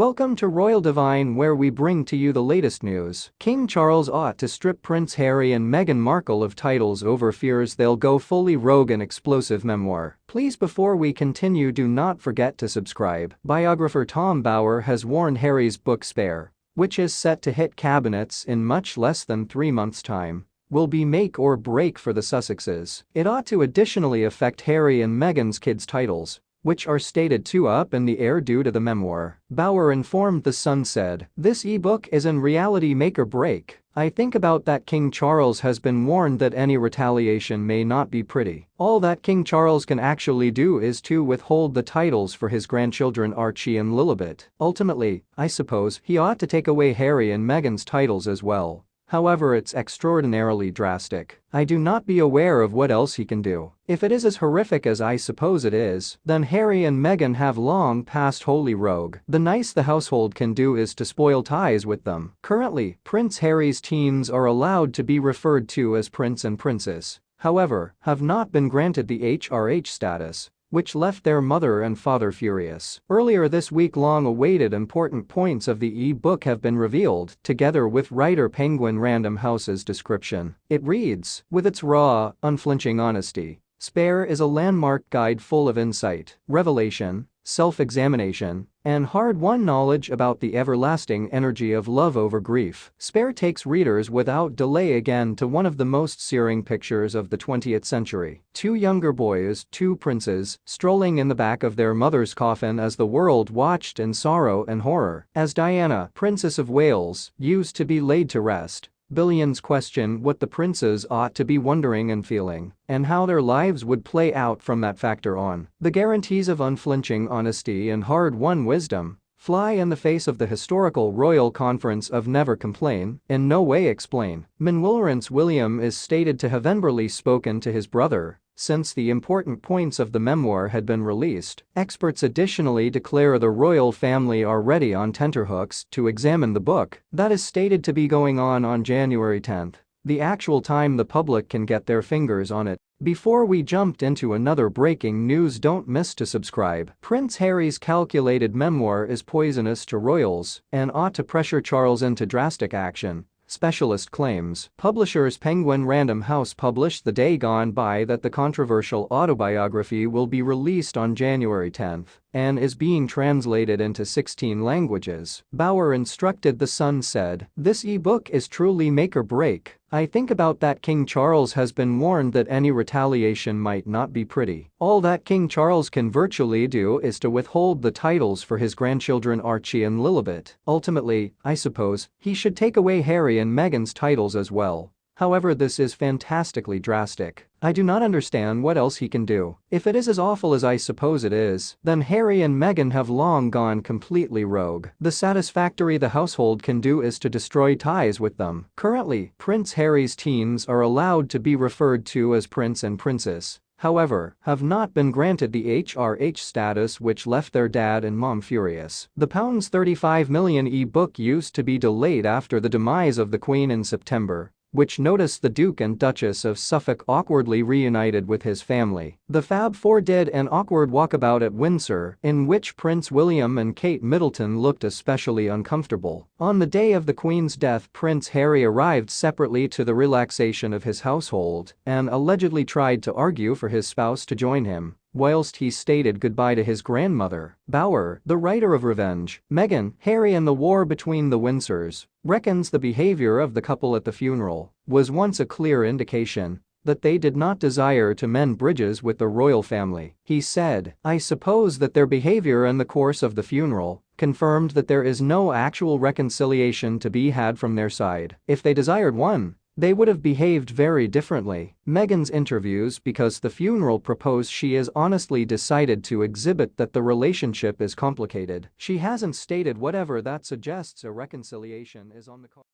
Welcome to Royal Divine, where we bring to you the latest news. King Charles ought to strip Prince Harry and Meghan Markle of titles over fears they'll go fully rogue in explosive memoir. Please, before we continue, do not forget to subscribe. Biographer Tom Bower has warned Harry's book Spare, which is set to hit cabinets in much less than 3 months' time, will be make or break for the Sussexes. It ought to additionally affect Harry and Meghan's kids' titles, which are stated to up in the air due to the memoir. Bower informed The Sun said, "This ebook is in reality make or break. I think about that King Charles has been warned that any retaliation may not be pretty. All that King Charles can actually do is to withhold the titles for his grandchildren Archie and Lilibet. Ultimately, I suppose he ought to take away Harry and Meghan's titles as well. However, it's extraordinarily drastic. I do not be aware of what else he can do. If it is as horrific as I suppose it is, then Harry and Meghan have long passed wholly rogue. The nice the household can do is to spoil ties with them." Currently, Prince Harry's teens are allowed to be referred to as Prince and Princess, however, have not been granted the HRH status, which left their mother and father furious. Earlier this week, long-awaited important points of the e-book have been revealed, together with writer Penguin Random House's description. It reads, "With its raw, unflinching honesty, Spare is a landmark guide full of insight, revelation, self-examination, and hard-won knowledge about the everlasting energy of love over grief. Spare takes readers without delay again to one of the most searing pictures of the 20th century. Two younger boys, two princes, strolling in the back of their mother's coffin as the world watched in sorrow and horror. As Diana, Princess of Wales, used to be laid to rest, billions question what the princes ought to be wondering and feeling, and how their lives would play out from that factor on. The guarantees of unflinching honesty and hard-won wisdom fly in the face of the historical royal conference of never complain, in no way explain." Prince William is stated to have verbally spoken to his brother since the important points of the memoir had been released. Experts additionally declare the royal family are ready on tenterhooks to examine the book. That is stated to be going on January 10th, the actual time the public can get their fingers on it. Before we jumped into another breaking news, don't miss to subscribe. Prince Harry's calculated memoir is poisonous to royals and ought to pressure Charles into drastic action, specialist claims. Publishers Penguin Random House published the day gone by that the controversial autobiography will be released on January 10th and is being translated into 16 languages. Bower instructed The Sun said, "This e-book is truly make or break. I think about that King Charles has been warned that any retaliation might not be pretty. All that King Charles can virtually do is to withhold the titles for his grandchildren Archie and Lilibet. Ultimately, I suppose he should take away Harry and Meghan's titles as well. However, this is fantastically drastic. I do not understand what else he can do. If it is as awful as I suppose it is, then Harry and Meghan have long gone completely rogue. The satisfactory the household can do is to destroy ties with them." Currently, Prince Harry's teens are allowed to be referred to as Prince and Princess, however, have not been granted the HRH status, which left their dad and mom furious. The £35 million e-book used to be delayed after the demise of the Queen in September, which noticed the Duke and Duchess of Suffolk awkwardly reunited with his family. The Fab Four did an awkward walkabout at Windsor, in which Prince William and Kate Middleton looked especially uncomfortable. On the day of the Queen's death, Prince Harry arrived separately to the relaxation of his household and allegedly tried to argue for his spouse to join him, whilst he stated goodbye to his grandmother. Bower, the writer of Revenge, Meghan, Harry and the War Between the Windsors, reckons the behavior of the couple at the funeral was once a clear indication that they did not desire to mend bridges with the royal family. He said, "I suppose that their behavior in the course of the funeral confirmed that there is no actual reconciliation to be had from their side. If they desired one, they would have behaved very differently." Meghan's interviews because the funeral proposed she is honestly decided to exhibit that the relationship is complicated. She hasn't stated whatever that suggests a reconciliation is on the card.